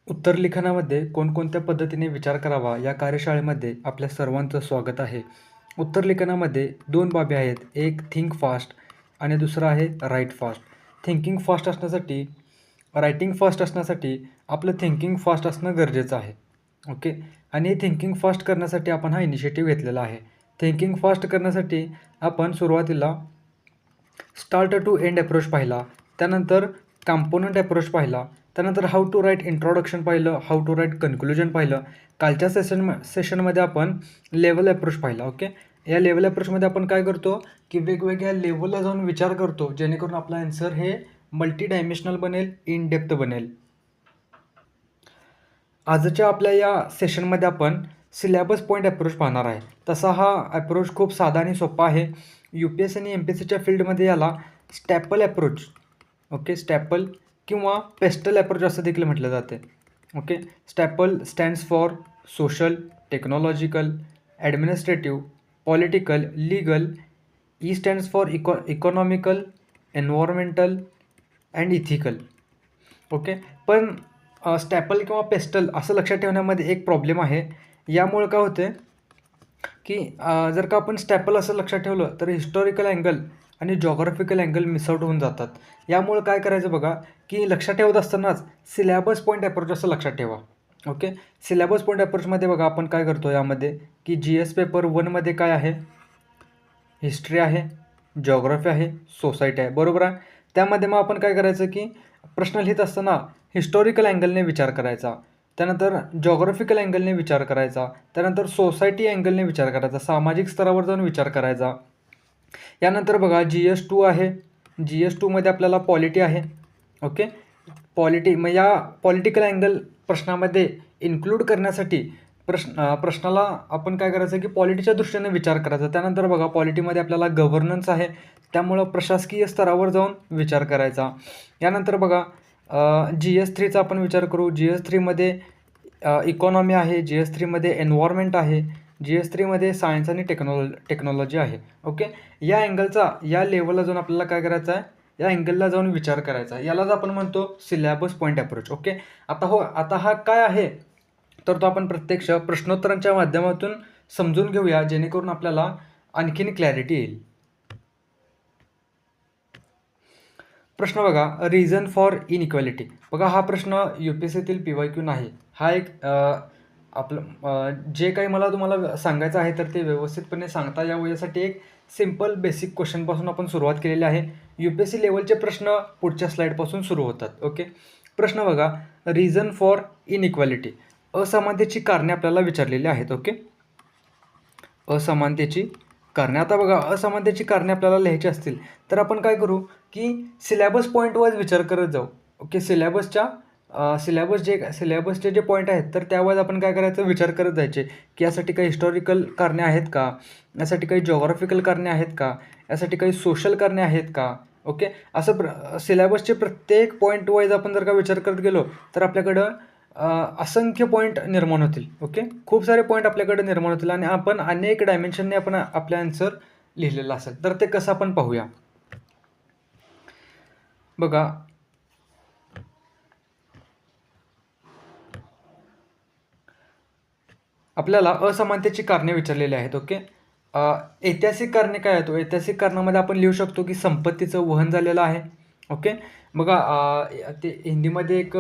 उत्तर लिखाणामध्ये कोणकोणत्या पद्धतीने विचार करावा या कार्यशाळेमध्ये आपल्या सर्वांचं स्वागत आहे. उत्तर लिखाणामध्ये 2 बाबी आहेत. एक थिंक फास्ट आणि दुसरं आहे राईट फास्ट. थिंकिंग फास्ट असण्यासाठी रायटिंग फास्ट असण्यासाठी आपलं थिंकिंग फास्ट असणं गरजेचं आहे. ओके. आणि थिंकिंग फास्ट करण्यासाठी आपण हा इनिशिएटिव्ह घेतलेला आहे. थिंकिंग फास्ट करण्यासाठी आपण सुरुवातीला स्टार्ट टू एंड अप्रोच पाहिला, त्यानंतर कंपोनंट अप्रोच पाहिला, त्यानंतर हाऊ टू राईट इंट्रोडक्शन पाहिलं, हाऊ टू राईट कन्क्लुजन पाहिलं. कालच्या सेशनमध्ये आपण लेवल अप्रोच पाहिला. ओके. या लेवल अप्रोचमध्ये आपण काय करतो की वेगवेगळ्या लेवलला जाऊन विचार करतो, जेणेकरून आपला आन्सर हे मल्टी डायमेन्शनल बनेल, इन डेप्थ बनेल. आजच्या आपल्या या सेशनमध्ये आपण सिलॅबस पॉईंट अप्रोच पाहणार आहे. तसा हा अप्रोच खूप साधा आणि सोपा आहे. UPSC आणि MPSCच्या फील्डमध्ये याला स्टॅपल अप्रोच, ओके, स्टॅपल किंवा पेस्टल अप्रोच असं देखील म्हटलं जाते. Okay. Staple stands for social, technological, administrative, political, legal. E stands for economical, environmental and ethical. Okay. पण स्टॅपल किंवा पेस्टल असं लक्षात ठेवण्यामध्ये एक प्रॉब्लेम आहे. यामुळं काय होते की जर का आपण स्टॅपल असं लक्षात ठेवलं तर हिस्टॉरिकल अँगल आणि जॉग्राफिकल अँगल मिस आउट होऊन जातात. यामुळं काय करायचं बघा की लक्षात ठेवत असतानाच सिलॅबस पॉईंट अप्रोच असं लक्षात ठेवा. ओके. सिलॅबस पॉईंट अप्रोचमध्ये बघा आपण काय करतो यामध्ये की GS पेपर 1मध्ये काय आहे, हिस्ट्री आहे, जॉग्राफी आहे, सोसायटी आहे, बरोबर आहे. त्यामध्ये मग आपण काय करायचं की प्रश्न लिहित असताना हिस्टॉरिकल अँगलने विचार करायचा, त्यानंतर जॉग्राफिकल अँगलने विचार करायचा, त्यानंतर सोसायटी अँगलने विचार करायचा, सामाजिक स्तरावर जाऊन विचार करायचा. यानंतर बघा GS2 आहे. GS2मध्ये आपल्याला पॉलिटी आहे. ओके. पॉलिटी मग या पॉलिटिकल अँगल प्रश्नामध्ये इन्क्लूड करण्यासाठी प्रश्नाला आपण काय करायचं की पॉलिटीच्या दृष्टीने विचार करायचा. त्यानंतर बघा पॉलिटीमध्ये आपल्याला गव्हर्नन्स आहे, त्यामुळं प्रशासकीय स्तरावर जाऊन विचार करायचा. यानंतर बघा GS3चा आपण विचार करू. GS3मध्ये इकॉनॉमी आहे, GS3मध्ये एन्व्हायरमेंट आहे, GS3मध्ये सायन्स आणि टेक्नॉलॉजी आहे. ओके. या अँगलचा या लेवलला जाऊन आपल्याला काय करायचं आहे, या अँगलला जाऊन विचार करायचा. यालाच आपण म्हणतो सिलॅबस पॉईंट अप्रोच. ओके. आता हा काय आहे तर तो आपण प्रत्यक्ष प्रश्नोत्तरांच्या माध्यमातून समजून घेऊया, जेणेकरून आपल्याला आणखीन क्लॅरिटी येईल. प्रश्न बघा, रिझन फॉर इनइक्वॅलिटी. बघा हा प्रश्न UPSCतील PYQ नाही. हा एक जे काही मला तुम्हाला सांगायचं आहे तर ते व्यवस्थितपणे सांगता यावं यासाठी एक सिम्पल बेसिक क्वेश्चनपासून आपण सुरुवात केलेली आहे. UPSC लेवलचे प्रश्न पुढच्या स्लाईडपासून सुरू होतात. ओके. प्रश्न बघा, रिझन फॉर इनइक्वॅलिटी. असमानतेची कारणे आपल्याला विचारलेली आहेत. ओके. असमानतेची कारणे. आता बघा असमानतेची कारणे आपल्याला लिहायची असतील तर आपण काय करू की सिलॅबस पॉईंट वाईज विचार करत जाऊ. ओके. सिलॅबसचे जे पॉईंट आहेत तर त्यावेळेस आपण काय करायचं, विचार करत जायचे की यासाठी काही हिस्टॉरिकल कारणे आहेत का, यासाठी काही जॉग्राफिकल कारणे आहेत का, यासाठी काही सोशल कारणे आहेत का. ओके. असं सिलॅबसचे प्रत्येक पॉईंट वाईज आपण जर का विचार करत गेलो तर आपल्याकडं असंख्य पॉईंट निर्माण होतील. ओके. खूप सारे पॉईंट आपल्याकडे निर्माण होतील आणि आपण अनेक डायमेन्शनने आपण आपला आन्सर लिहिलेला असेल. तर ते कसं आपण पाहूया. बघा आपल्याला असमानतेची कारणे विचारलेली आहेत. ओके. ऐतिहासिक कारणे काय आहेत? ऐतिहासिक कारणामध्ये आपण लिहू शकतो की संपत्तीचं वहन झालेलं आहे. ओके. बघा ते हिंदीमध्ये एक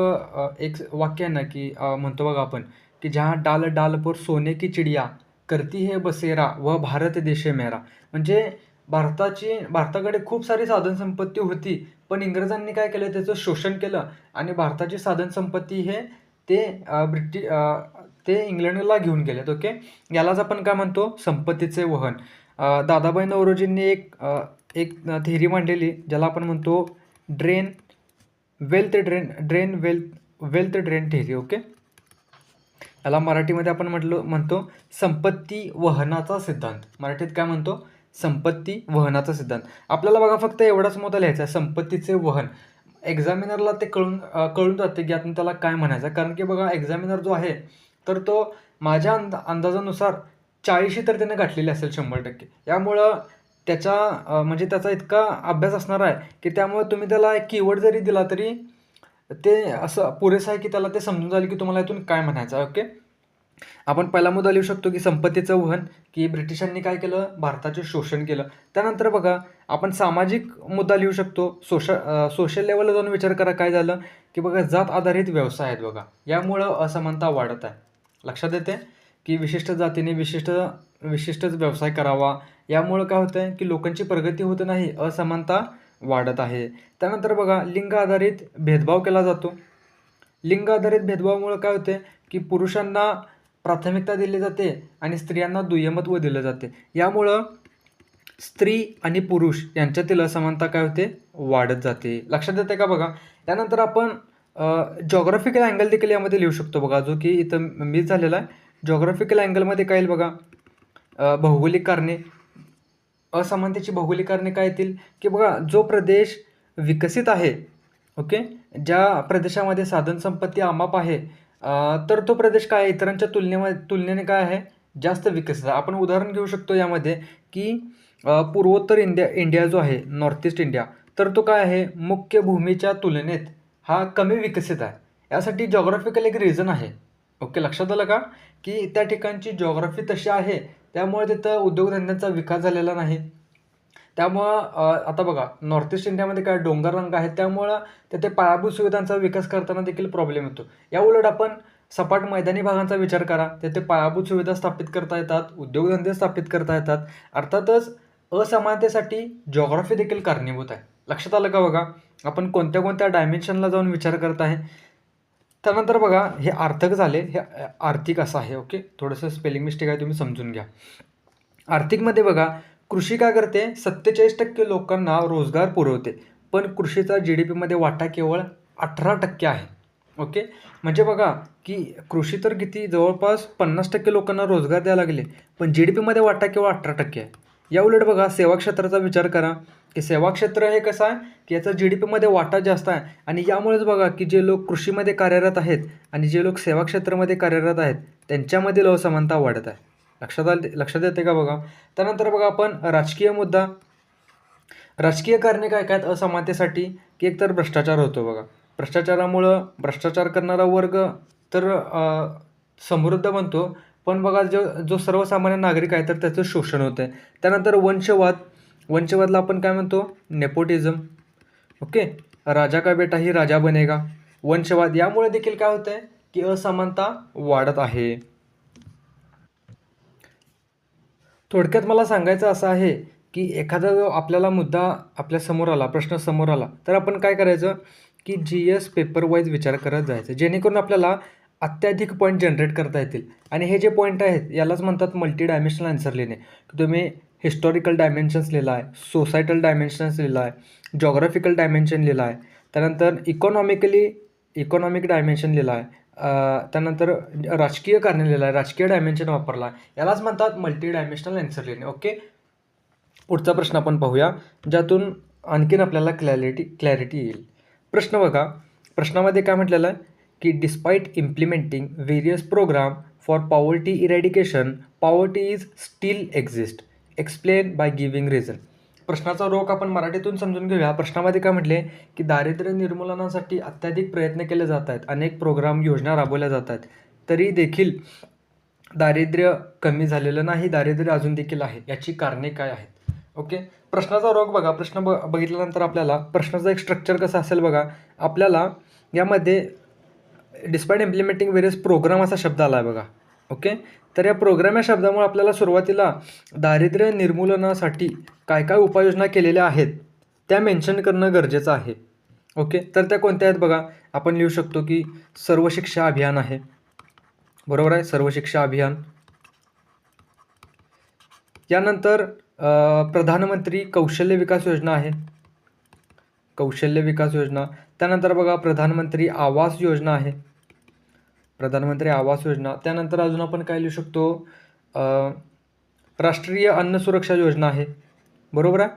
वाक्य आहे ना की म्हणतो बघा आपण की जहाँ डाल डाल पर सोने की चिडिया करती है बसेरा व भारत देश है मेरा. म्हणजे भारताकडे खूप सारी साधनसंपत्ती होती, पण इंग्रजांनी काय केलं, त्याचं शोषण केलं आणि भारताची साधनसंपत्ती ते ते इंग्लंडला घेऊन गेलेत. ओके. यालाच आपण काय म्हणतो, संपत्तीचे वहन. दादाभाई नौरोजींनी एक थेअरी मांडलेली ज्याला आपण म्हणतो वेल्थ ड्रेन थेअरी. ओके. याला मराठीमध्ये आपण म्हणतो संपत्ती वहनाचा सिद्धांत. मराठीत काय म्हणतो, संपत्ती वहनाचा सिद्धांत. आपल्याला बघा फक्त एवढाच मुद्दा लिहायचा आहे, संपत्तीचे वहन. एक्झामिनरला ते कळून जाते की आपण त्याला काय म्हणायचं. कारण की बघा एक्झामिनर जो आहे तर तो माझ्या अंदाजानुसार 40 तर त्याने गाठलेली असेल 100%. यामुळं म्हणजे त्याचा इतका अभ्यास असणार आहे की त्यामुळे तुम्ही त्याला एक कीवर्ड जरी दिला तरी ते असं पुरेसं आहे की त्याला ते समजून जाईल की तुम्हाला इथून काय म्हणायचं आहे. ओके. आपण पहिला मुद्दा लिहू शकतो की संपत्तीचं वहन, की ब्रिटिशांनी काय केलं, भारताचे शोषण केलं. त्यानंतर बघा आपण सामाजिक मुद्दा लिहू शकतो. सोशल लेवलला जाऊन विचार करा काय झालं, की बघा जात आधारित व्यवसाय आहेत बघा. यामुळं असमानता वाढत आहे. लक्षात येते की विशिष्ट जातीने विशिष्टच व्यवसाय करावा. यामुळं काय होतं आहे की लोकांची प्रगती होत नाही, असमानता वाढत आहे. त्यानंतर बघा लिंग आधारित भेदभाव केला जातो. लिंग आधारित भेदभावामुळं काय होते की पुरुषांना प्राथमिकता दिली जाते आणि स्त्रियांना दुय्यमत्व दिलं जाते. यामुळं स्त्री आणि पुरुष यांच्यातील असमानता काय होते, वाढत जाते. लक्षात येते का बघा. त्यानंतर आपण जॉग्राफिकल अँगल देखील यामध्ये लिहू शकतो बघा, जो की इथं मिस झालेला आहे. जॉग्राफिकल अँगलमध्ये काय येईल बघा, भौगोलिक कारणे. असमानतेची भौगोलिक कारणे काय येतील, की बघा जो प्रदेश विकसित आहे, ओके, ज्या प्रदेशामध्ये साधनसंपत्ती अमाप आहे, तर तो प्रदेश काय आहे इतरांच्या तुलनेने काय आहे, जास्त विकसित आहे. आपण उदाहरण घेऊ शकतो यामध्ये, की पूर्वोत्तर इंडिया जो आहे, नॉर्थ ईस्ट इंडिया, तर तो काय आहे मुख्य भूमीच्या तुलनेत हा कमी विकसित आहे. यासाठी जॉग्राफिकल एक रिझन आहे. ओके, लक्षात आलं का, की त्या ठिकाणची जॉग्राफी तशी आहे, त्यामुळे तिथं उद्योगधंद्यांचा विकास झालेला नाही. त्यामुळं आता बघा नॉर्थ ईस्ट इंडियामध्ये काय डोंगर रंग आहेत, त्यामुळं तिथे पायाभूत सुविधांचा विकास करताना देखील प्रॉब्लेम येतो. या उलट आपण सपाट मैदानी भागांचा विचार करा, तिथे पायाभूत सुविधा स्थापित करता येतात, उद्योगधंदे स्थापित करता येतात. अर्थातच असमानतेसाठी जॉग्राफी देखील कारणीभूत आहे. लक्षात आलं का बघा, आपण कोणत्या कोणत्या डायमेन्शनला जाऊन विचार करत आहे. त्यानंतर बघा हे आर्थक झाले, हे आर्थिक असं आहे. ओके, थोडंसं स्पेलिंग मिस्टेक आहे, तुम्ही समजून घ्या. आर्थिकमध्ये बघा कृषी काय करते, 47% लोकांना रोजगार पुरवते, पण कृषीचा GDPमध्ये वाटा केवळ 18% आहे. ओके, म्हणजे बघा की कृषी तर किती जवळपास 50% लोकांना रोजगार द्यायला लागले, पण GDPमध्ये वाटा केवळ 18% आहे. या उलट बघा सेवा क्षेत्राचा विचार करा, की सेवा क्षेत्र हे कसं आहे की याचा GDPमध्ये वाटा जास्त आहे, आणि यामुळेच बघा की जे लोक कृषीमध्ये कार्यरत आहेत आणि जे लोक सेवा क्षेत्रामध्ये कार्यरत आहेत त्यांच्यामधील असमानता वाढत आहे. लक्षात येते का बघा. त्यानंतर बघा आपण राजकीय मुद्दा. राजकीय कारणे काय काय आहेत असमानतेसाठी, की एकतर भ्रष्टाचार होतो बघा. भ्रष्टाचारामुळं भ्रष्टाचार करणारा वर्ग तर समृद्ध बनतो, पण बघा जो जो सर्वसामान्य नागरिक आहे तर त्याचं शोषण होतं आहे. त्यानंतर वंशवादला आपण काय म्हणतो, नेपोटिझम. ओके, राजा का बेटा ही राजा बनेगा, वंशवाद. यामुळे देखील काय होतं आहे की असमानता वाढत आहे. थोडक्यात मला सांगायचं असं आहे, की एखादा जो आपल्याला मुद्दा आपल्या समोर आला, प्रश्न समोर आला, तर आपण काय करायचं, की GS पेपर वाईज विचार करत जायचं, जेणेकरून आपल्याला अत्याधिक पॉईंट जनरेट करता येतील. आणि हे जे पॉईंट आहेत यालाच म्हणतात मल्टी डायमेन्शनल आन्सर लिहिणे. तुम्ही हिस्टॉरिकल डायमेन्शन्स लिहिला आहे, सोसायटल डायमेन्शन्स लिहिला आहे, जॉग्राफिकल डायमेन्शन लिहिला आहे, त्यानंतर इकॉनॉमिक डायमेन्शन लिहिला आहे, त्यानंतर राजकीय कारणे लिहिलं आहे, राजकीय डायमेन्शन वापरला आहे. यालाच म्हणतात मल्टी डायमेन्शनल आन्सर लिहिणे. ओके, पुढचा प्रश्न आपण पाहूया, ज्यातून आणखीन आपल्याला क्लॅरिटी येईल. प्रश्न बघा, प्रश्नामध्ये काय म्हटलेलं आहे, की despite implementing various program for poverty eradication, poverty is still exist, explain by giving reason. प्रश्नाचा रोख आपण मराठीतून समजून घेऊया. प्रश्नामध्ये काय म्हटले, की दारिद्र्य निर्मूलनासाठी अत्याधिक प्रयत्न केले जात आहेत, अनेक प्रोग्राम योजना राबवल्या जात आहेत, तरी देखील दारिद्र्य कमी झालेलं नाही, दारिद्र्य अजून देखील आहे. याची कारणे काय आहेत. ओके, प्रश्नाचा रोख बघा. प्रश्न बघितल्यानंतर आपल्याला प्रश्नाचा एक स्ट्रक्चर कसं असेल बघा. आपल्याला यामध्ये डिस्पाईट इम्प्लिमेंटिंग व्हेरियस प्रोग्राम असा शब्द आला आहे बघा. ओके, तर या प्रोग्राम या शब्दामुळे आपल्याला सुरुवातीला दारिद्र्य निर्मूलनासाठी काय काय उपाययोजना केलेल्या आहेत त्या मेन्शन करणं गरजेचं आहे. ओके, तर त्या कोणत्या आहेत बघा. आपण लिहू शकतो की सर्व शिक्षा अभियान आहे, बरोबर आहे, सर्व शिक्षा अभियान. यानंतर प्रधानमंत्री कौशल्य विकास योजना आहे, कौशल्य विकास योजना. त्यानंतर बघा प्रधानमंत्री आवास योजना आहे, प्रधानमंत्री आवास योजना. त्यानंतर अजून आपण काय लिहू शकतो, राष्ट्रीय अन्न सुरक्षा योजना आहे, बरोबर आहे,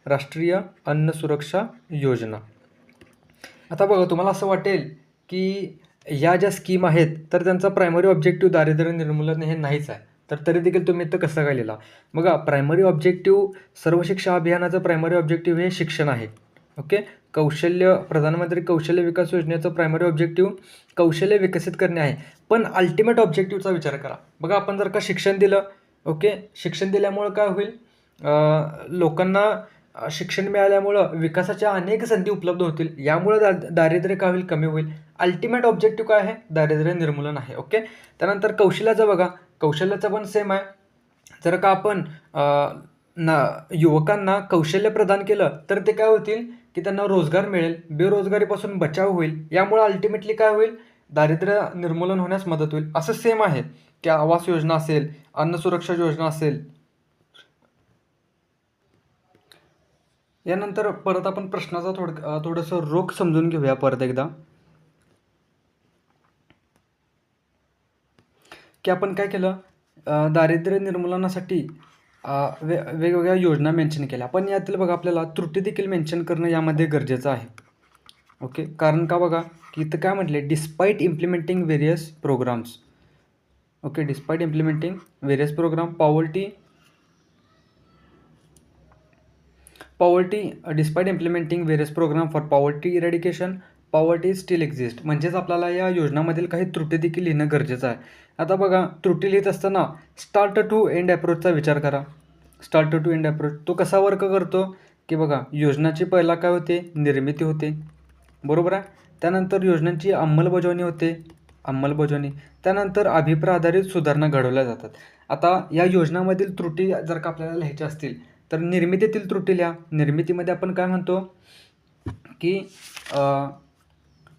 राष्ट्रीय अन्न सुरक्षा योजना. आता बघा तुम्हाला असं वाटेल की या ज्या स्कीम आहेत तर त्यांचा प्रायमरी ऑब्जेक्टिव्ह दारिद्र्य निर्मूलन हे नाहीच आहे, तर तरी देखील तुम्ही इथं कसं काय लिहिला बघा. प्रायमरी ऑब्जेक्टिव्ह सर्व शिक्षा अभियानाचं प्रायमरी ऑब्जेक्टिव्ह हे शिक्षण आहे. ओके. प्रधानमंत्री कौशल्य विकास योजनेचं प्रायमरी ऑब्जेक्टिव्ह कौशल्य विकसित करणे आहे. पण अल्टिमेट ऑब्जेक्टिव्हचा विचार करा. बघा आपण जर का शिक्षण दिलं, ओके, शिक्षण दिल्यामुळं काय होईल, लोकांना शिक्षण मिळाल्यामुळं विकासाच्या अनेक संधी उपलब्ध होतील. यामुळं दारिद्र्य काय होईल, कमी होईल. अल्टिमेट ऑब्जेक्टिव्ह काय आहे, दारिद्र्य निर्मूलन आहे. ओके. त्यानंतर कौशल्याचं बघा, कौशल्याचं पण सेम आहे. जर का आपण युवकांना कौशल्य प्रदान केलं तर ते काय होतील, की त्यांना रोजगार मिळेल, बेरोजगारीपासून बचाव होईल. यामुळे अल्टिमेटली काय होईल, दारिद्र्य निर्मूलन होण्यास मदत होईल. असं सेम आहे की आवास योजना असेल, अन्न सुरक्षा योजना असेल. यानंतर परत आपण प्रश्नाचा थोडंसं रोख समजून घेऊया परत एकदा, की आपण काय केलं, दारिद्र्य निर्मूलनासाठी वेगवेगळ्या योजना मेन्शन केल्या. पण यातील बघा आपल्याला त्रुटी देखील मेन्शन करणं यामध्ये गरजेचं आहे. ओके. कारण का बघा, की इथं काय म्हटले, despite implementing various programs. Okay. Despite implementing various program despite implementing various program for poverty eradication, poverty still exist. म्हणजेच आपल्याला या योजनामधील काही त्रुटी देखील लिहिणं गरजेचं आहे. आता बघा, त्रुटी लिहित असताना स्टार्ट टू एंड अप्रोचचा विचार करा. स्टार्ट टू एंड अप्रोच तो कसा वर्क करतो, की बघा योजनाची पहिला काय होते, निर्मिती होते, बरोबर आहे. त्यानंतर योजनांची अंमलबजावणी, त्यानंतर अभिप्राय आधारित सुधारणा घडवल्या जातात. आता या योजनामधील त्रुटी जर का आपल्याला लिहायच्या असतील तर निर्मितीतील त्रुटी लिहा. निर्मितीमध्ये आपण काय म्हणतो, की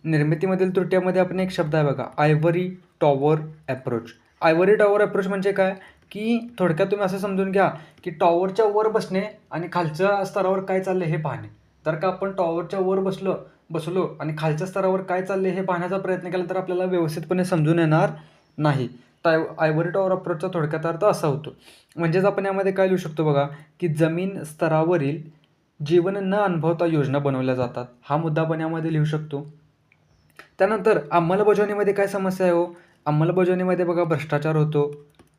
निर्मितीमधील त्रुटीमध्ये आपण एक शब्द आहे बघा, ivory tower approach. Ivory tower approach म्हणजे काय, की थोडक्यात तुम्ही असं समजून घ्या, की टॉवरच्या वर बसणे आणि खालच्या स्तरावर काय चाललं हे पाहणे. जर का आपण टॉवरच्या वर बसलो आणि खालच्या स्तरावर काय चालले हे पाहण्याचा प्रयत्न केला तर आपल्याला व्यवस्थितपणे समजून येणार नाही. आयव्हरी टॉवर अप्रोचचा थोडक्यात अर्थ असा होतो. म्हणजेच आपण यामध्ये काय लिहू शकतो बघा, की जमीन स्तरावरील जीवन न अनुभवता योजना बनवल्या जातात. हा मुद्दा आपण यामध्ये लिहू शकतो. त्यानंतर अंमलबजावणीमध्ये काय समस्या आहे हो, अंमलबजावणीमध्ये बघा भ्रष्टाचार होतो.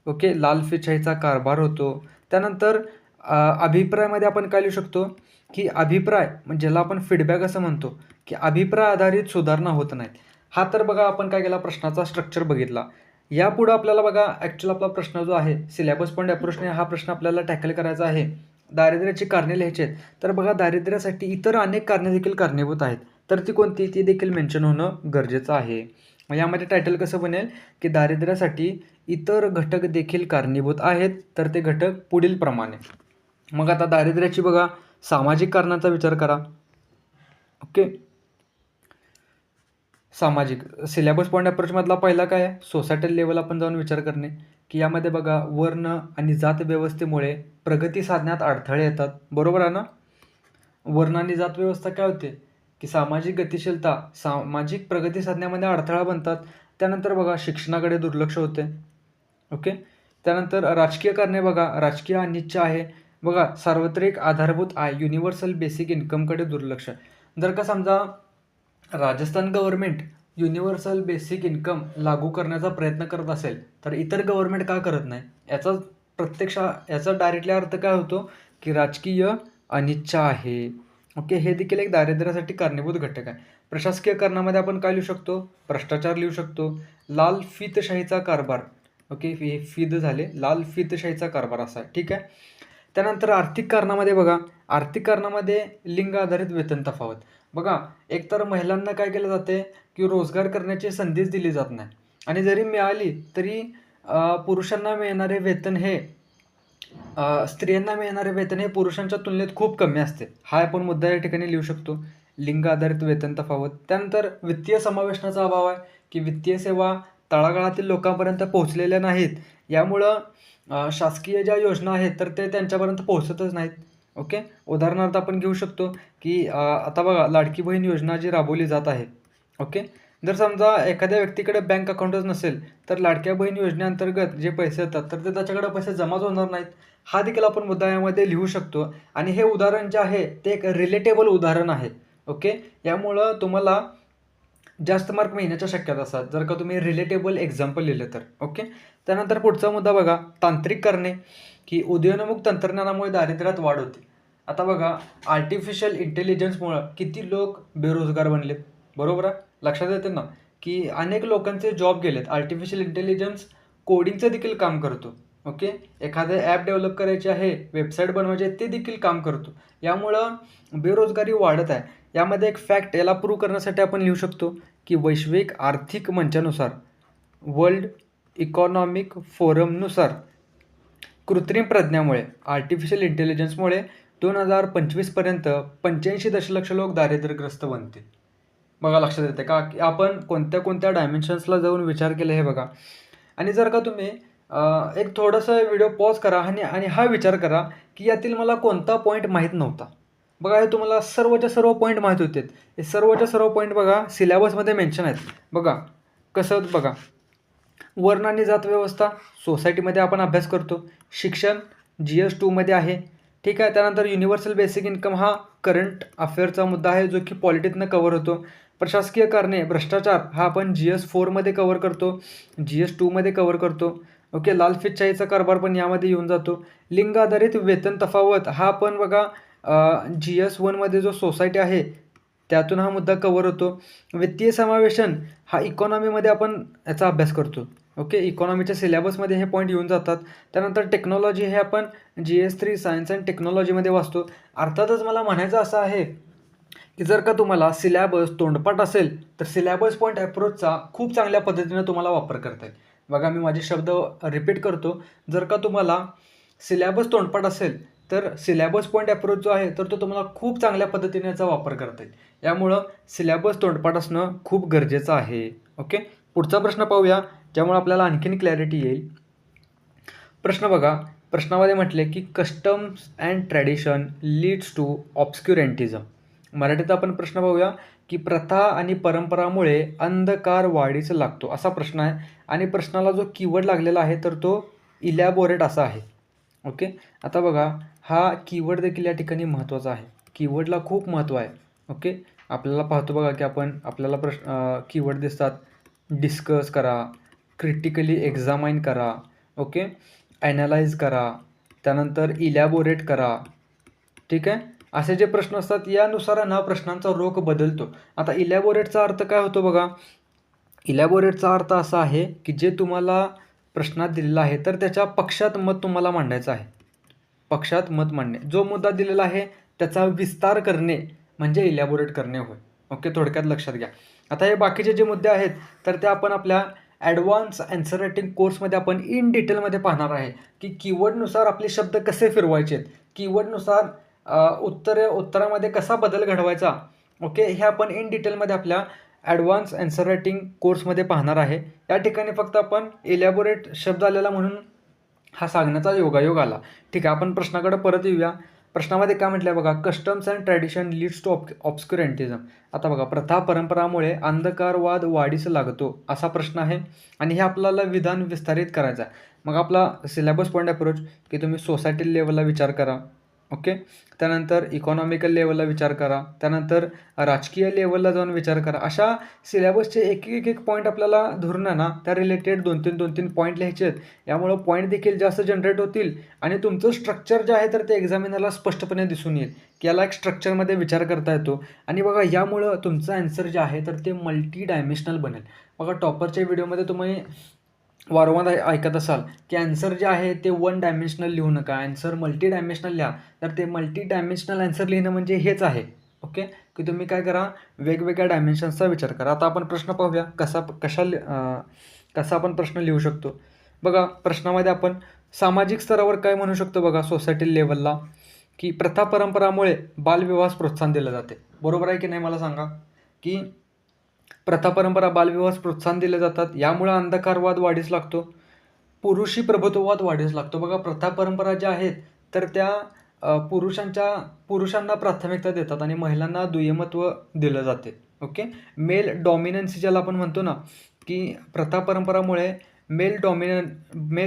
ओके. लालफिशाहीचा कारभार होतो. त्यानंतर अभिप्रायामध्ये आपण काय लिहू शकतो, की अभिप्राय म्हणजे ज्याला आपण फीडबॅक असं म्हणतो, की अभिप्राय आधारित सुधारणा होत नाहीत. हा तर बघा आपण काय केला, प्रश्नाचा स्ट्रक्चर बघितला. यापुढं आपल्याला बघा ॲक्च्युअल आपला प्रश्न जो आहे सिलेबस पॉईंट अप्रोचने हा प्रश्न आपल्याला टॅकल करायचा आहे. दारिद्र्याची कारणे लिहायची आहेत. तर बघा दारिद्र्यासाठी इतर अनेक कारणे देखील कारणीभूत आहेत. तर ती कोणती, ती देखील मेन्शन होणं गरजेचं आहे. मग यामध्ये टायटल कसं बनेल, की दारिद्र्यासाठी इतर घटक देखील कारणीभूत आहेत. तर ते घटक पुढील प्रमाणे. मग आता दारिद्र्याची बघा सामाजिक कारणाचा विचार करा. ओके. सामाजिक सिलेबस पॉईंट अप्रोचमधला पहिला काय आहे, सोसायटल लेवल आपण जाऊन विचार करणे, की यामध्ये बघा वर्ण आणि जात व्यवस्थेमुळे प्रगती साधण्यात अडथळे येतात. बरोबर आहे ना. वर्ण आणि जात व्यवस्था काय होते, की सामाजिक गतिशीलता, सामाजिक प्रगती साधण्यामध्ये अडथळा बनतात. त्यानंतर बघा शिक्षणाकडे दुर्लक्ष होते. ओके. त्यानंतर राजकीय कारणे बघा, राजकीय अनिच्छा आहे. बघा सार्वत्रिक आधारभूत आय, युनिव्हर्सल बेसिक इन्कमकडे दुर्लक्ष. जर का समजा Rajasthan government universal basic income लागू करण्याचा प्रयत्न करत असेल तर इतर गव्हर्नमेंट का करत नाही, याचा डायरेक्टली अर्थ काय होतो, की राजकीय अनिच्छा आहे. ओके. हे देखील एक दारिद्र्यासाठी कारणीभूत घटक आहे. प्रशासकीय कारणामध्ये आपण काय लिहू शकतो, भ्रष्टाचार लिहू शकतो. लाल फितशाहीचा कारभार. ओके. हे फिद झाले, लाल फितशाहीचा कारभार असा आहे. ठीक आहे. त्यानंतर आर्थिक कारणामध्ये बघा, आर्थिक कारणामध्ये लिंग आधारित वेतन तफावत. बघा एकतर महिलांना काय केलं जाते, की रोजगार करण्याची संधीच दिली जात नाही आणि जरी मिळाली तरी पुरुषांना मिळणारे वेतन हे स्त्रियांना मिळणारे वेतन हे पुरुषांच्या तुलनेत खूप कमी असते. हा आपण मुद्दा या ठिकाणी लिहू शकतो, लिंग आधारित वेतन तफावत. त्यानंतर वित्तीय समावेशनाचा अभाव आहे, की वित्तीय सेवा तळागाळातील लोकांपर्यंत पोहोचलेल्या नाहीत. यामुळं शासकीय ज्या योजना आहेत तर ते त्यांच्यापर्यंत पोहोचतच नाहीत. ओके. उदाहरणार्थ आपण घेऊ शकतो, की आता बघा लाडकी बहीण योजना जी राबवली जात आहे. ओके. जर समजा एखाद्या व्यक्तीकडे बँक अकाउंटच नसेल तर लाडक्या बहीण योजनेअंतर्गत जे पैसे येतात तर ते त्याच्याकडे पैसे जमाच होणार नाहीत. हा देखील आपण मुद्दा यामध्ये लिहू शकतो आणि हे उदाहरण जे आहे ते एक रिलेटेबल उदाहरण आहे. ओके. यामुळं तुम्हाला जास्त मार्क मिळण्याच्या शक्यता असतात जर का तुम्ही रिलेटेबल एक्झाम्पल लिहिलं तर. ओके. त्यानंतर पुढचा मुद्दा बघा तांत्रिक कारणे, की उदयोन्मुख तंत्रज्ञानामुळे दारिद्र्यात वाढ होते. आता बघा, आर्टिफिशियल इंटेलिजन्समुळं किती लोक बेरोजगार बनलेत, बरोबर आहे? लक्षात येते ना, की अनेक लोकांचे जॉब गेलेत. आर्टिफिशियल इंटेलिजन्स कोडिंगचं देखील काम करतो. ओके. एखादं ॲप डेव्हलप करायचे आहे, वेबसाईट बनवायची आहे, ते देखील काम करतो. यामुळं बेरोजगारी वाढत आहे. यामध्ये एक फॅक्ट याला प्रूव्ह करण्यासाठी आपण लिहू शकतो, की वैश्विक आर्थिक मंचानुसार वर्ल्ड इकॉनॉमिक फोरमनुसार कृत्रिम प्रज्ञामुळे आर्टिफिशियल इंटेलिजन्समुळे 2025पर्यंत 85 दशलक्ष लोक दारिद्र्यग्रस्त बनतील. बघा लक्षात येते का, की आपण कोणत्या कोणत्या डायमेन्शन्सला जाऊन विचार केला हे बघा. आणि जर का तुम्ही एक थोडंसं व्हिडिओ पॉज करा आणि आणि हा विचार करा, की यातील मला कोणता पॉईंट माहीत नव्हता. बघा, हे तुम्हाला सर्वच्या सर्व पॉईंट माहीत होते. हे सर्वच्या सर्व पॉईंट बघा सिलेबसमध्ये मेन्शन आहेत. बघा कसं, बघा वर्ण आणि जात व्यवस्था सोसायटीमध्ये आपण अभ्यास करतो. शिक्षण GS 2मध्ये आहे. ठीक आहे. त्यानंतर युनिव्हर्सल बेसिक इन्कम हा करंट अफेअरचा मुद्दा आहे, जो की पॉलिटिकनं कव्हर होतो. प्रशासकीय कारणे भ्रष्टाचार हा आपण GS 4मध्ये कव्हर करतो, GS 2मध्ये कव्हर करतो. ओके. लालफितशाहीचा कारभार पण यामध्ये येऊन जातो. लिंग आधारित वेतन तफावत हा पण बघा GS 1मध्ये जो सोसायटी आहे त्यातून हा मुद्दा कव्हर होतो. वित्तीय समावेशन हा इकॉनॉमीमध्ये आपण याचा अभ्यास करतो. ओके. इकॉनॉमीच्या सिलेबसमध्ये हे पॉईंट येऊन जातात. त्यानंतर टेक्नॉलॉजी हे आपण GS 3 सायन्स अँड टेक्नॉलॉजीमध्ये वाचतो. अर्थातच मला म्हणायचं असं आहे, की जर का तुम्हाला सिलॅबस तोंडपाठ असेल, तर सिलॅबस पॉईंट अप्रोचचा खूप चांगल्या पद्धतीनं तुम्हाला वापर करता येईल. बघा, मी माझे शब्द रिपीट करतो. जर का तुम्हाला सिलॅबस तोंडपाठ असेल, तर सिलॅबस पॉईंट अप्रोच जो आहे, तर तो तुम्हाला खूप चांगल्या पद्धतीने याचा वापर करता येईल. यामुळं सिलॅबस तोंडपाठ असणं खूप गरजेचं आहे. ओके. पुढचा प्रश्न पाहूया, ज्यामुळे आपल्याला आणखीन क्लॅरिटी येईल. प्रश्न बघा, प्रश्नामध्ये म्हटले की customs and tradition leads to obscurantism. मराठीत आपण प्रश्न पाहूया, की प्रथा आणि परंपरामुळे अंधकार वाढीस लागतो, असा प्रश्न आहे. आणि प्रश्नाला जो कीवर्ड लागलेला आहे, तर तो इलॅबोरेट असा आहे. ओके. आता बघा, हा कीवर्ड देखील या ठिकाणी महत्त्वाचा आहे. कीवर्डला खूप महत्त्व आहे. ओके. आपल्याला पाहतो बघा, की आपल्याला कीवर्ड दिसतात. डिस्कस करा, क्रिटिकली एक्झामाइन करा, ओके, ॲनालाइज करा, त्यानंतर इलॅबोरेट करा. ठीक आहे. असे जे प्रश्न असतात यानुसार ना प्रश्नांचा रोख बदलतो. आता इलॅबोरेटचा अर्थ काय होतो बघा, इलॅबोरेटचा अर्थ असा आहे, की जे तुम्हाला प्रश्नात दिलेलं आहे, तर त्याच्या पक्षात मत तुम्हाला मांडायचं आहे. पक्षात मत मांडणे. जो मुद्दा दिलेला आहे त्याचा विस्तार करणे म्हणजे इलॅबोरेट करणे होय. ओके. थोडक्यात लक्षात घ्या. आता हे बाकीचे जे मुद्दे आहेत, तर ते आपण आपल्या ॲडव्हान्स ॲन्सर रायटिंग कोर्समध्ये आपण इन डिटेलमध्ये पाहणार आहे, की कीवर्डनुसार आपले शब्द कसे फिरवायचे आहेत, कीवर्डनुसार उत्तरामध्ये कसा बदल घडवायचा. ओके. हे आपण इन डिटेलमध्ये आपल्या ॲडव्हान्स ॲन्सर रायटिंग कोर्समध्ये पाहणार आहे. या ठिकाणी फक्त आपण इलॅबोरेट शब्द आलेला म्हणून हा सांगण्याचा योगायोग आला. ठीक आहे. आपण प्रश्नाकडे परत येऊया. प्रश्नामध्ये काय म्हटलं आहे बघा, customs and tradition leads to obscurantism. आता बघा, प्रथा परंपरामुळे अंधकारवाद वाढीस लागतो, असा प्रश्न आहे. आणि हे आपल्याला विधान विस्तारित करायचं आहे. मग आपला सिलॅबस पॉईंट अप्रोच, की तुम्ही सोसायटी लेवलला विचार करा. ओके. त्यानंतर इकॉनॉमिकल लेवलला विचार करा. त्यानंतर राजकीय लेवलला जाऊन विचार करा. अशा सिलॅबसचे एक पॉईंट आपल्याला धरून आहे ना, त्या रिलेटेड 2-3 पॉईंट लिहायचे आहेत. यामुळं पॉईंट देखील जास्त जनरेट होतील आणि तुमचं स्ट्रक्चर जे आहे, तर ते एक्झामिनरला स्पष्टपणे दिसून येईल, की याला एक स्ट्रक्चरमध्ये विचार करता येतो. आणि बघा, यामुळं तुमचं ॲन्सर जे आहे, तर ते मल्टी डायमेन्शनल बनेल. बघा, टॉपरच्या व्हिडिओमध्ये तुम्ही वारंवार ऐकत असाल, की ॲन्सर जे आहे ते वन डायमेन्शनल लिहू नका, ॲन्सर मल्टी डायमेन्शनल लिहा. तर ते मल्टी डायमेन्शनल ॲन्सर लिहिणं म्हणजे हेच आहे. ओके. की तुम्ही काय करा, वेगवेगळ्या डायमेन्शन्सचा विचार करा. आता आपण प्रश्न पाहूया, कसा आपण प्रश्न लिहू शकतो. बघा, प्रश्नामध्ये आपण सामाजिक स्तरावर काय म्हणू शकतो बघा, सोसायटी लेवलला, की प्रथा परंपरामुळे बालविवाहास प्रोत्साहन दिलं जाते. बरोबर आहे की नाही मला सांगा, की प्रथा परंपरा बालविवाहास प्रोत्साहन दिले जातात. यामुळे अंधकारवाद वाढीस लागतो. पुरुषी प्रभुत्ववाद वाढीस लागतो. बघा, प्रथा परंपरा ज्या आहेत, तर त्या पुरुषांना प्राथमिकता देतात आणि महिलांना दुय्यमत्व दिलं जाते. ओके. मेल डॉमिनन्सी ज्याला आपण म्हणतो ना, की प्रथा परंपरामुळे मेल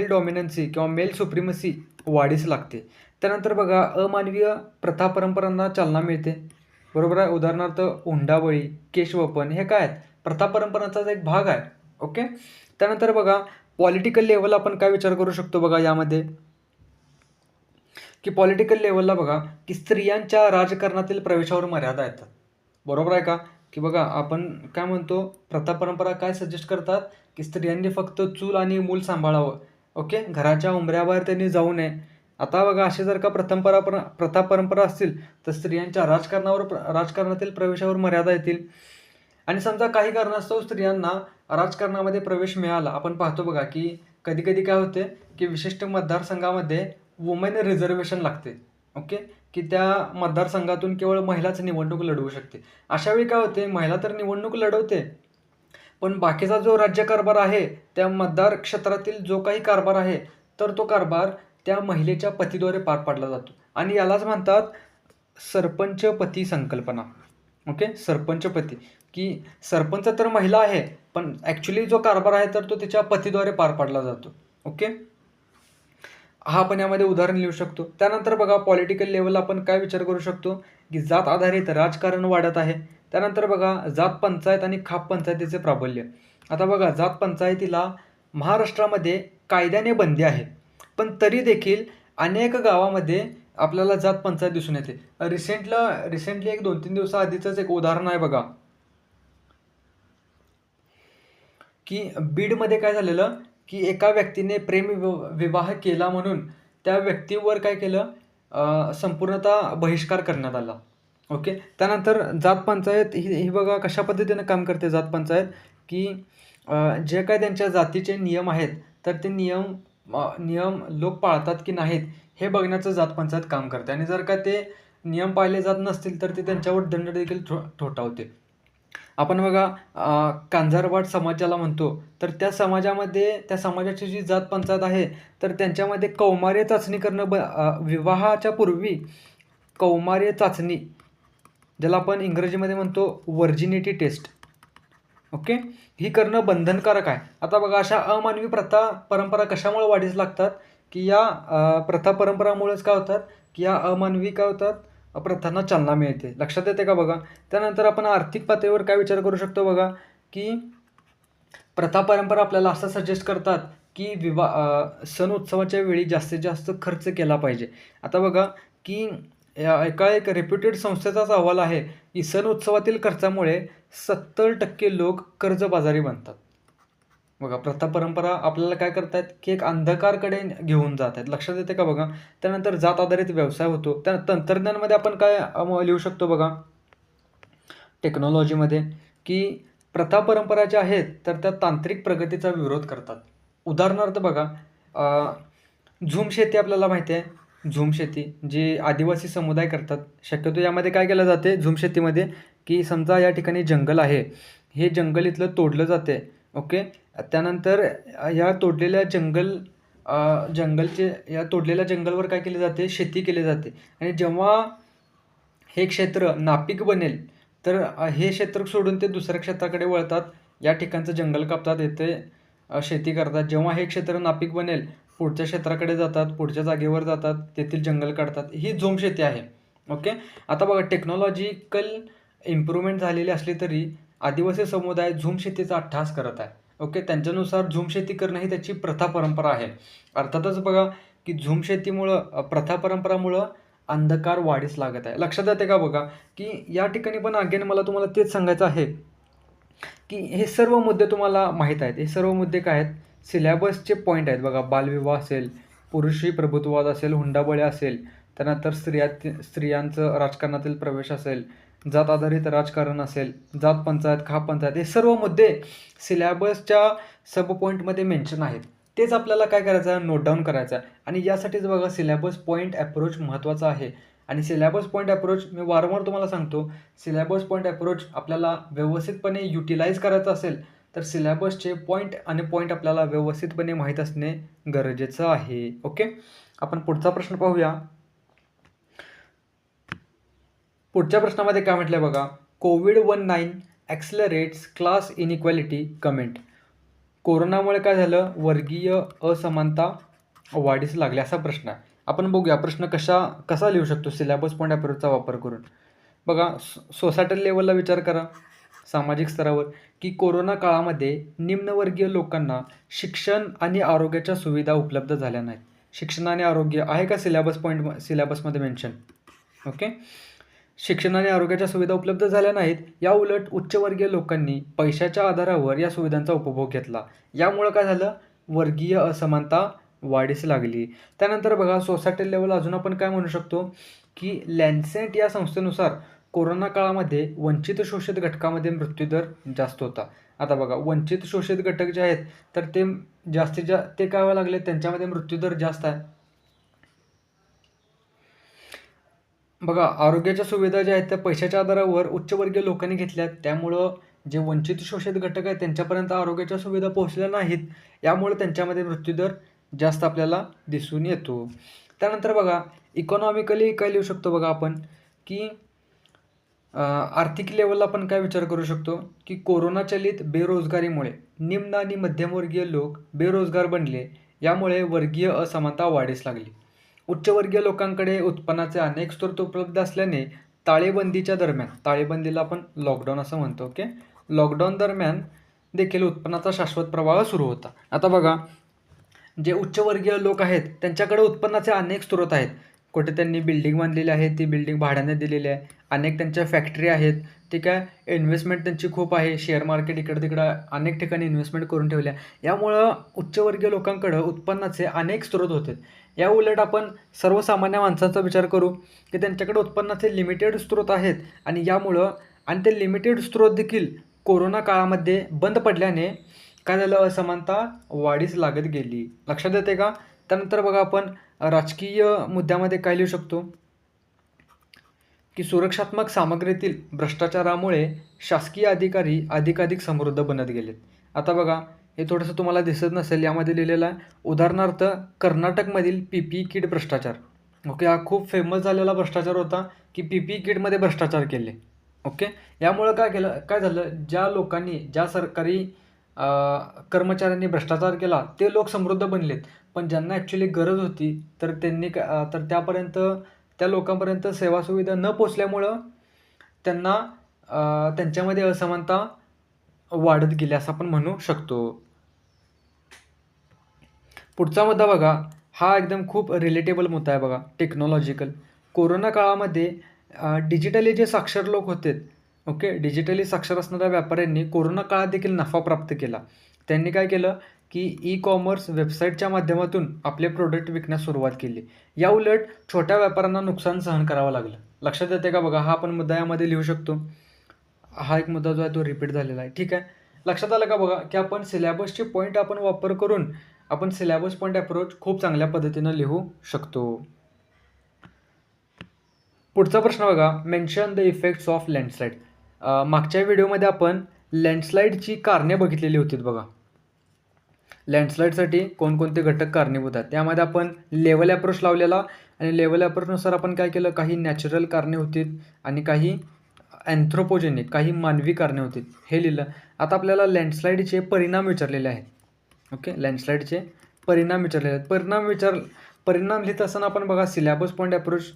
डॉमिनन्सी किंवा मेल सुप्रिमसी वाढीस लागते. त्यानंतर बघा, अमानवीय प्रथा परंपरांना चालना मिळते. बरोबर आहे. उदाहरणार्थ हुंडाबळी, केशवपन हे काय आहेत, प्रथा परंपरांचाच एक भाग आहे. ओके. त्यानंतर बघा, पॉलिटिकल लेवल आपण काय विचार करू शकतो बघा यामध्ये, की पॉलिटिकल लेवलला बघा की स्त्रियांच्या राजकारणातील प्रवेशावर मर्यादा येतात. बरोबर आहे का? की बघा आपण काय म्हणतो, प्रथा परंपरा काय सजेस्ट करतात, की स्त्रियांनी फक्त चूल आणि मूल सांभाळावं. ओके. घराच्या उंबऱ्याबाहेर त्यांनी जाऊ नये. आता बघा असे जर का प्रथा परंपरा असतील तर स्त्रियांच्या राजकारणातील प्रवेशावर मर्यादा येतील. आणि समजा काही कारणास्तव स्त्रियांना राजकारणामध्ये प्रवेश मिळाला. आपण पाहतो बघा की कधी-कधी काय होते, की विशिष्ट मतदारसंघामध्ये वुमेन रिझर्व्हेशन लागते. ओके. की त्या मतदारसंघातून केवळ महिलाच निवडणूक लढवू शकते. अशावेळी काय होते, महिला तर निवडणूक लढवते, पण बाकीचा जो राज्यकारभार आहे, त्या मतदार क्षेत्रातील जो काही कारभार आहे, तर तो कारभार त्या महिलेच्या पतीद्वारे पार पाडला जातो आणि यालाच म्हणतात सरपंचपती संकल्पना. ओके. सरपंचपती, की सरपंच तर महिला आहे, पण ॲक्च्युली जो कारभार आहे तर तो तिच्या पतीद्वारे पार पाडला जातो. ओके. हा आपण यामध्ये उदाहरण लिहू शकतो. त्यानंतर बघा पॉलिटिकल लेव्हलला आपण काय विचार करू शकतो, की जात आधारित राजकारण वाढत आहे. त्यानंतर बघा जात पंचायत आणि खाप पंचायतीचे प्राबल्य. आता बघा जात पंचायतीला महाराष्ट्रामध्ये कायद्याने बंदी आहे. पण तरी देखील अनेक गावामध्ये आपल्याला जात पंचायत दिसून येते. रिसेंटली एक 2-3 दिवसाआधीचंच एक उदाहरण आहे बघा, की बीडमध्ये काय झालेलं, की एका व्यक्तीने विवाह केला म्हणून त्या व्यक्तीवर काय केलं, संपूर्णतः बहिष्कार करण्यात आला. ओके. त्यानंतर जात पंचायत ही ही बघा कशा पद्धतीनं काम करते जात पंचायत, की जे काही त्यांच्या जातीचे नियम आहेत, तर ते नियम लोक पाळतात की नाहीत हे बघण्याचं जात पंचायत काम करते आणि जर का ते नियम पाळले जात नसतील, तर ते त्यांच्यावर दंड देखील ठोठावते. आपण बघा कांजारवाड समाज ज्याला म्हणतो, तर त्या समाजाची जी जात पंचायत आहे, तर त्यांच्यामध्ये कौमार्य चाचणी करणं विवाहाच्या पूर्वी कौमार्य चाचणी, ज्याला आपण इंग्रजीमध्ये म्हणतो व्हर्जिनिटी टेस्ट. ओके. ही करणं बंधनकारक आहे. आता बघा अशा अमानवी प्रथा परंपरा कशामुळे वाढीस लागतात, की या प्रथा परंपरामुळेच काय होतात, की या अमानवी काय होतात, प्रथांना चालना मिळते. लक्षात येते का बघा? त्यानंतर आपण आर्थिक पातळीवर काय विचार करू शकतो बघा, की प्रथा परंपरा आपल्याला असं सजेस्ट करतात, की सण उत्सवाच्या वेळी जास्तीत जास्त खर्च केला पाहिजे. आता बघा, की एका एक रेप्युटेड संस्थेचाच अहवाल आहे, की सण उत्सवातील खर्चामुळे 70% लोक कर्जबाजारी बनतात. बघा प्रथा परंपरा आपल्याला काय करतायत, की एक अंधकारकडे घेऊन जात आहेत. लक्षात येते का बघा? त्यानंतर जात आधारित व्यवसाय होतो. त्या तंत्रज्ञानमध्ये आपण काय लिहू शकतो बघा, टेक्नॉलॉजीमध्ये, की प्रथा परंपरा ज्या आहेत, तर त्या तांत्रिक प्रगतीचा विरोध करतात. उदाहरणार्थ बघा, झूम शेती आपल्याला माहिती आहे. झूम शेती जी आदिवासी समुदाय करतात. शक्यतो यामध्ये काय केलं जाते झूम शेतीमध्ये, की समजा या ठिकाणी जंगल आहे. हे जंगल इथलं तोडलं जाते. ओके. त्यानंतर या तोडलेल्या तोडलेल्या जंगलवर काय केले जाते, शेती केली जाते आणि जेव्हा हे क्षेत्र नापीक बनेल, तर हे क्षेत्र सोडून ते दुसऱ्या क्षेत्राकडे वळतात. या ठिकाणचं जंगल कापतात, येथे शेती करतात. जेव्हा हे क्षेत्र नापीक बनेल, पुढच्या क्षेत्राकडे जातात, पुढच्या जागेवर जातात, तेथील जंगल काढतात. ही झूम शेती आहे. ओके. आता बघा टेक्नॉलॉजिकल इम्प्रूव्हमेंट झालेली असली तरी आदिवासी समुदाय झूम शेतीचा अट्टहास करत आहे. ओके. त्यांच्यानुसार झूम शेती करणं ही त्याची प्रथा परंपरा आहे. अर्थातच बघा, की झूम शेतीमुळं प्रथा परंपरामुळं अंधकार वाढीस लागत आहे. लक्षात येते का बघा, की या ठिकाणी पण अगेन मला तुम्हाला तेच सांगायचं आहे, की हे सर्व मुद्दे तुम्हाला माहीत आहेत. हे सर्व मुद्दे काय आहेत? सिलॅबसचे पॉईंट आहेत बघा. बालविवाह असेल, पुरुषी प्रभुत्ववाद असेल, हुंडाबळी असेल, त्यानंतर स्त्रियांचं राजकारणातील प्रवेश असेल, जात आधारित राजकारण असेल, जात पंचायत, खाप पंचायत, हे सर्व मुद्दे सिलॅबसच्या सब पॉईंटमध्ये मेन्शन आहेत. तेच आपल्याला काय करायचं आहे, नोट डाऊन करायचं आहे आणि यासाठीच बघा सिलॅबस पॉईंट अप्रोच महत्त्वाचा आहे. आणि सिलॅबस पॉईंट अप्रोच मी वारंवार तुम्हाला सांगतो, सिलॅबस पॉईंट अप्रोच आपल्याला व्यवस्थितपणे युटिलाइज करायचं असेल, तर सिलॅबसचे पॉईंट आणि पॉईंट आपल्याला व्यवस्थितपणे माहीत असणे गरजेचं आहे. ओके. आपण पुढचा प्रश्न पाहूया. पुढच्या प्रश्नामध्ये काय म्हटलंय बघा, COVID-19 ॲक्सलरेट्स क्लास इनइक्वॅलिटी कमेंट. कोरोनामुळे काय झालं, वर्गीय असमानता वाढीस लागली, असा प्रश्न आहे. आपण बघूया प्रश्न कसा लिहू शकतो सिलॅबस पॉईंट अप्रोचचा वापर करून. बघा सोसायटल लेवलला विचार करा, सामाजिक स्तरावर, की कोरोना काळामध्ये निम्नवर्गीय लोकांना शिक्षण आणि आरोग्याच्या सुविधा उपलब्ध झाल्या नाहीत. शिक्षण आणि आरोग्य आहे का सिलेबसमध्ये मेन्शन? ओके. शिक्षण आणि आरोग्याच्या सुविधा उपलब्ध झाल्या नाहीत. या उलट उच्चवर्गीय लोकांनी पैशाच्या आधारावर या सुविधांचा उपभोग घेतला. यामुळं काय झालं? वर्गीय असमानता वाढीस लागली. त्यानंतर बघा सोसायटी लेवल अजून आपण काय म्हणू शकतो, की लॅन्सेट या संस्थेनुसार कोरोना काळामध्ये वंचित शोषित घटकामध्ये मृत्यूदर जास्त होता. आता बघा वंचित शोषित घटक जे आहेत तर ते ते काय व्हायला लागले, त्यांच्यामध्ये मृत्यूदर जास्त आहे. बघा आरोग्याच्या सुविधा ज्या आहेत त्या पैशाच्या आधारावर उच्चवर्गीय लोकांनी घेतल्यात. त्यामुळं जे वंचित शोषित घटक आहेत त्यांच्यापर्यंत आरोग्याच्या सुविधा पोहोचल्या नाहीत. यामुळे त्यांच्यामध्ये मृत्यूदर जास्त आपल्याला दिसून येतो. त्यानंतर बघा इकॉनॉमिकली काय लिहू शकतो बघा आपण, की आर्थिक लेवलला आपण काय विचार करू शकतो, की कोरोनाचलित बेरोजगारीमुळे निम्न आणि मध्यमवर्गीय लोक बेरोजगार बनले. यामुळे वर्गीय असमानता वाढीस लागली. उच्चवर्गीय लोकांकडे उत्पन्नाचे अनेक स्रोत उपलब्ध असल्याने ताळेबंदीला आपण लॉकडाऊन असं म्हणतो. ओके. लॉकडाऊन दरम्यान देखील उत्पन्नाचा शाश्वत प्रवाह सुरू होता. आता बघा जे उच्चवर्गीय लोक आहेत त्यांच्याकडे उत्पन्नाचे अनेक स्रोत आहेत. कुठे त्यांनी बिल्डिंग बांधलेली आहे, ती बिल्डिंग भाड्याने दिलेली आहे. अनेक त्यांच्या फॅक्टरी आहेत. ठीक आहे. इन्व्हेस्टमेंट त्यांची खूप आहे. शेअर मार्केट इकडं-तिकडं अनेक ठिकाणी इन्व्हेस्टमेंट करून ठेवल्या. यामुळं उच्चवर्गीय लोकांकडं उत्पन्नाचे अनेक स्रोत होते. या उलट आपण सर्वसामान्य माणसांचा विचार करू, की त्यांच्याकडे उत्पन्नाचे लिमिटेड स्रोत आहेत आणि ते लिमिटेड स्रोत देखील कोरोना काळामध्ये बंद पडल्याने काय झालं, असमानता वाढीस लागत गेली. लक्षात येते का? त्यानंतर बघा आपण राजकीय मुद्द्यामध्ये काय लिहू शकतो, की सुरक्षात्मक सामग्रीतील भ्रष्टाचारामुळे शासकीय अधिकारी अधिकाधिक समृद्ध बनत गेलेत. आता बघा हे थोडंसं तुम्हाला दिसत नसेल, यामध्ये लिहिलेलं आहे उदाहरणार्थ कर्नाटकमधील PPE किट भ्रष्टाचार. ओके. हा खूप फेमस झालेला भ्रष्टाचार होता, की PPE किटमध्ये भ्रष्टाचार केले. ओके. यामुळं काय झालं, ज्या सरकारी कर्मचाऱ्यांनी भ्रष्टाचार केला ते लोक समृद्ध बनलेत. पण ज्यांना ॲक्च्युली गरज होती तर त्या लोकांपर्यंत सेवा सुविधा न पोचल्यामुळं त्यांच्यामध्ये असमानता वाढत गेली असं आपण म्हणू शकतो. पुढचा मुद्दा बघा, हा एकदम खूप रिलेटेबल मुद्दा आहे बघा, टेक्नॉलॉजिकल. कोरोना काळामध्ये डिजिटली जे साक्षर लोक होते, ओके, डिजिटली साक्षर असणाऱ्या व्यापाऱ्यांनी कोरोना काळात देखील नफा प्राप्त केला. त्यांनी काय केलं, की ई-कॉमर्स वेबसाईटच्या माध्यमातून आपले प्रोडक्ट विकण्यास सुरुवात केली. या उलट छोट्या व्यापाऱ्यांना नुकसान सहन करावं लागलं. लक्षात येते का बघा, हा आपण मुद्दा यामध्ये लिहू शकतो. हा एक मुद्दा जो आहे तो रिपीट झालेला आहे. ठीक आहे. लक्षात आलं का बघा, की आपण सिलेबसचे पॉईंट आपण वापर करून आपण सिलेबस पॉईंट अप्रोच खूप चांगल्या पद्धतीनं लिहू शकतो. पुढचा प्रश्न बघा, mention the effects of landslide. मागच्या व्हिडिओमध्ये आपण लँडस्लाईडची कारणे बघितलेली होती बघा. लँडस्लाईडसाठी कोणकोणते घटक कारणीभूत आहेत त्यामध्ये आपण लेवल अप्रोच लावलेला आणि लेवल अप्रोचनुसार आपण काय केलं, काही नॅचरल कारणे होती आणि काही अँथ्रोपोजेनिक, काही मानवी कारणे होती, हे लिहिलं. आता आपल्याला लँडस्लाईडचे परिणाम विचारलेले आहेत. ओके. लँडस्लाईडचे परिणाम विचारलेले आहेत. परिणाम लिहित असताना आपण बघा सिलेबस पॉईंट अप्रोच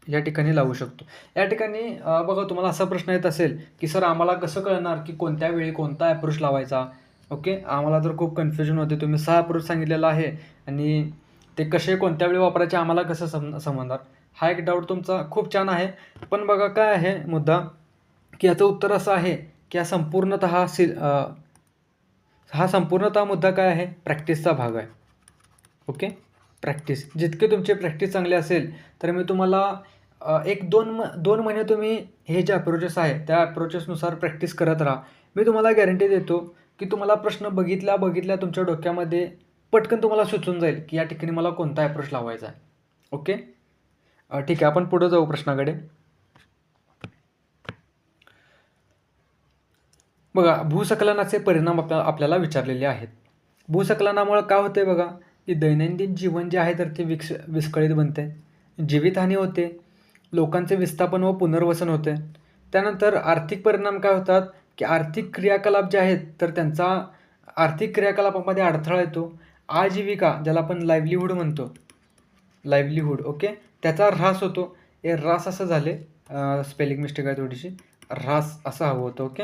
या ठिकाणी लावू शकतो. या ठिकाणी बघा तुम्हाला असा प्रश्न येत असेल, की सर आम्हाला कसं कळणार की कोणत्या वेळी कोणता अप्रोच लावायचा. ओके. आम्हाला तर खूप कन्फ्युजन होते. तुम्ही 6 अप्रोच सांगितलेला आहे आणि ते कसे कोणत्या वेळी वापरायचे आम्हाला कसं समजणार. हा एक डाऊट तुमचा खूप छान आहे. पण बघा काय आहे मुद्दा, की याचं उत्तर असं आहे की हा संपूर्णतः मुद्दा काय आहे, प्रॅक्टिसचा भाग आहे. ओके. प्रॅक्टिस जितके तुमची प्रॅक्टिस चांगली असेल तर मी तुम्हाला एक दोन महिने तुम्ही हे जे अप्रोचेस आहे त्या अप्रोचेसनुसार प्रॅक्टिस करत राहा. मी तुम्हाला गॅरंटी देतो की तुम्हाला प्रश्न बघितल्या तुमच्या डोक्यामध्ये पटकन तुम्हाला सुचून जाईल की या ठिकाणी मला कोणता अप्रोच लावायचा आहे. ओके. ठीक आहे. आपण पुढे जाऊ प्रश्नाकडे. बघा भूस्खलनाचे परिणाम आपल्याला विचारलेले आहेत. भूस्खलनामुळे काय होते बघा, की दैनंदिन जीवन जे आहे तर ते विस्कळीत बनते, जीवितहानी होते, लोकांचे विस्थापन व पुनर्वसन होते. त्यानंतर आर्थिक परिणाम काय होतात, की आर्थिक क्रियाकलाप जे आहेत तर त्यांचा आर्थिक क्रियाकलापामध्ये अडथळा येतो. आजीविका ज्याला आपण लाईव्हलीहूड म्हणतो, लाईव्हलीहूड. ओके. त्याचा ऱ्हास होतो. हे ऱ्हास असं झाले, स्पेलिंग मिस्टेक आहे थोडीशी, ऱ्हास असं हवं होतं. ओके.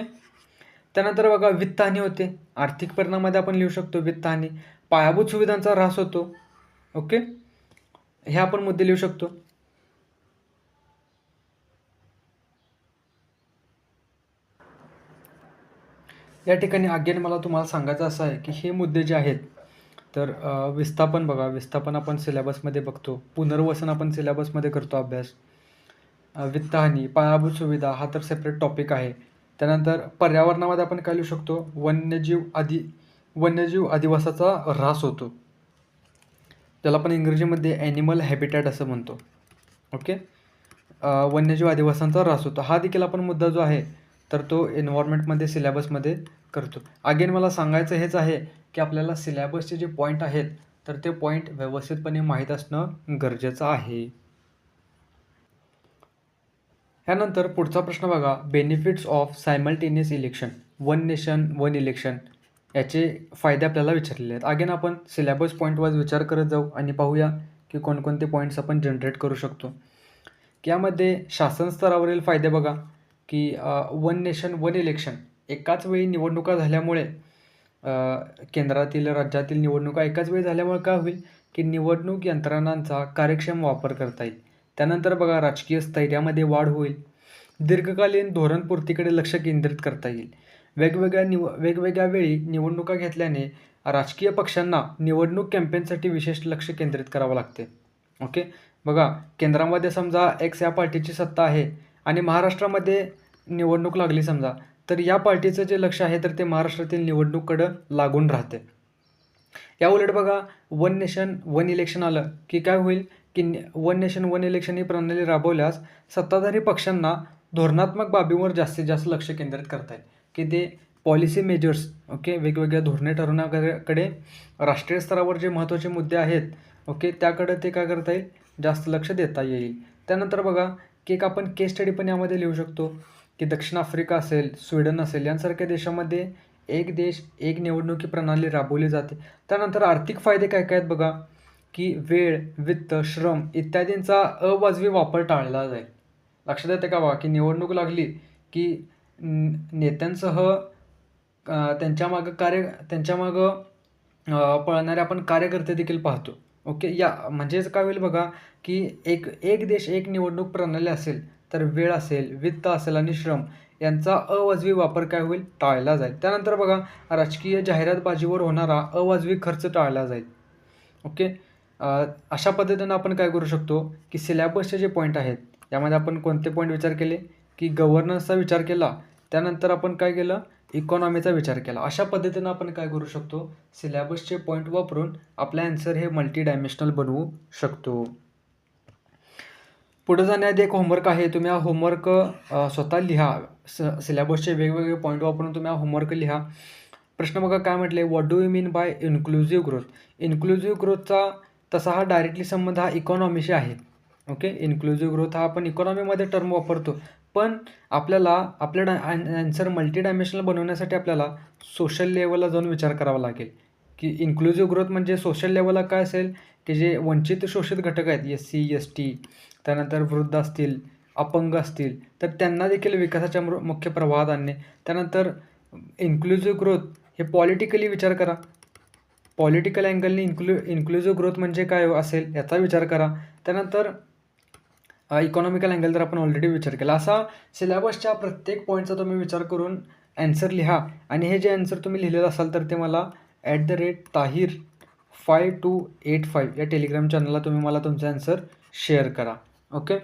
त्यानंतर बघा वित्तहानी होते. आर्थिक परिणामामध्ये आपण लिहू शकतो वित्तहानी. पायाभूत सुविधांचा ऱ्हास होतो. ओके, हे आपण मुद्दे लिहू शकतो. या ठिकाणी अगेन मला तुम्हाला सांगायचं असं आहे की हे मुद्दे जे आहेत तर विस्थापन बघा, विस्थापन आपण सिलेबसमध्ये बघतो, पुनर्वसन आपण सिलेबसमध्ये करतो अभ्यास, वित्तहानी, पायाभूत सुविधा हा तर सेपरेट टॉपिक आहे. त्यानंतर पर्यावरणामध्ये आपण काय लिहू शकतो, वन्यजीव अधिवासाचा ऱ्हास होतो, त्याला आपण इंग्रजीमध्ये ॲनिमल हॅबिटॅट असं म्हणतो. ओके, वन्यजीव अधिवासांचा ऱ्हास होतो हा देखील आपण मुद्दा जो आहे तर तो एन्व्हायरमेंटमध्ये सिलेबसमध्ये करतो. अगेन मला सांगायचं हेच आहे की आपल्याला सिलेबसचे जे पॉईंट आहेत तर ते पॉईंट व्यवस्थितपणे माहीत असणं गरजेचं आहे. ह्यानंतर पुढचा प्रश्न बघा, benefits of simultaneous election, one nation one election, याचे फायदे आपल्याला विचारलेले आहेत. अगेन आपण सिलेबस पॉईंट वाईज विचार करत जाऊ आणि पाहूया की कोणकोणते पॉईंट्स आपण जनरेट करू शकतो. यामध्ये शासन स्तरावरील फायदे बघा की वन नेशन वन इलेक्शन, एकाच वेळी निवडणुका झाल्यामुळे केंद्रातील राज्यातील निवडणुका एकाच वेळी झाल्यामुळे काय होईल की निवडणूक यंत्रणांचा कार्यक्षम वापर करता येईल. त्यानंतर बघा राजकीय स्थैर्यामध्ये वाढ होईल, दीर्घकालीन धोरणपूर्तीकडे लक्ष केंद्रित करता येईल. वेगवेगळ्या वेळी निवडणुका घेतल्याने राजकीय पक्षांना निवडणूक कॅम्पेनसाठी विशेष लक्ष केंद्रित करावं लागते. ओके, बघा केंद्रामध्ये समजा एक्स या पार्टीची सत्ता आहे आणि महाराष्ट्रामध्ये निवडणूक लागली समजा, तर या पार्टीचं जे लक्ष आहे तर ते महाराष्ट्रातील निवडणूककडं लागून राहते. या उलट बघा वन नेशन वन इलेक्शन आलं की काय होईल की वन नेशन वन इलेक्शन ही प्रणाली राबवल्यास सत्ताधारी पक्षांना धोरणात्मक बाबींवर जास्तीत जास्त लक्ष केंद्रित करता येईल की ते पॉलिसी मेजर्स, ओके, वेगवेगळ्या धोरणे ठरवण्याकडे राष्ट्रीय स्तरावर जे महत्त्वाचे मुद्दे आहेत ओके त्याकडे ते काय करता येईल, जास्त लक्ष देता येईल. त्यानंतर बघा की एक आपण केस स्टडी पण यामध्ये लिहू शकतो की दक्षिण आफ्रिका असेल, स्वीडन असेल यांसारख्या देशामध्ये एक देश एक निवडणुकी प्रणाली राबवली जाते. त्यानंतर आर्थिक फायदे काय काय आहेत बघा की वेळ, वित्त, श्रम इत्यादींचा अवाजवी वापर टाळला जाईल. लक्षात येते का बघा की निवडणूक लागली की नेत्यांसह त्यांच्यामागं पळणारे आपण कार्यकर्ते देखील पाहतो. ओके, या म्हणजेच काय होईल बघा की एक देश एक निवडणूक प्रणाली असेल तर वेळ असेल, वित्त असेल आणि श्रम यांचा अवाजवी वापर काय होईल, टाळला जाईल. त्यानंतर बघा राजकीय जाहिरातबाजीवर होणारा अवाजवी खर्च टाळला जाईल. ओके, अशा पद्धतीनं आपण काय करू शकतो की सिलेबसचे जे पॉईंट आहेत यामध्ये आपण कोणते पॉईंट विचार केले की गव्हर्नन्सचा विचार केला, त्यानंतर आपण काय केलं, इकॉनॉमीचा विचार केला. अशा पद्धतीनं आपण काय करू शकतो, सिलेबसचे पॉईंट वापरून आपले आन्सर हे मल्टी डायमेन्शनल बनवू शकतो. पुढे जाण्याआधी एक होमवर्क आहे, तुम्ही हा होमवर्क स्वतः लिहा. सिलेबसचे वेगवेगळे पॉईंट वापरून तुम्ही हा होमवर्क लिहा. प्रश्न बघा काय म्हटले, what do you mean by inclusive growth. Inclusive ग्रोथचा तसा हा डायरेक्टली संबंध हा इकॉनॉमीशी आहे. ओके, इन्क्लुझिव्ह ग्रोथ हा आपण इकॉनॉमीमध्ये टर्म वापरतो, पण आपल्याला आपल्या आन्सर मल्टी डायमेन्शनल बनवण्यासाठी आपल्याला सोशल लेवलला जाऊन विचार करावा लागेल की इन्क्लुझिव्ह ग्रोथ म्हणजे सोशल लेवलला काय असेल की जे वंचित शोषित घटक आहेत, SC ST, त्यानंतर वृद्ध असतील, अपंग असतील, तर त्यांना देखील विकासाच्या मुख्य प्रवाहात आणणे. त्यानंतर इन्क्लुझिव्ह ग्रोथ हे पॉलिटिकली विचार करा, पॉलिटिकल अँगलने इन्क्लुझिव्ह ग्रोथ म्हणजे काय असेल याचा विचार करा. त्यानंतर इकॉनॉमिकल अँगल तर आपण ऑलरेडी विचार केला. असा सिलेबसच्या प्रत्येक पॉईंटचा तुम्ही विचार करून ॲन्सर लिहा आणि हे जे ॲन्सर तुम्ही लिहिलेलं असाल तर ते मला @tahir5285 या टेलिग्राम चॅनलला तुम्ही मला तुमचा ॲन्सर शेअर करा. ओके.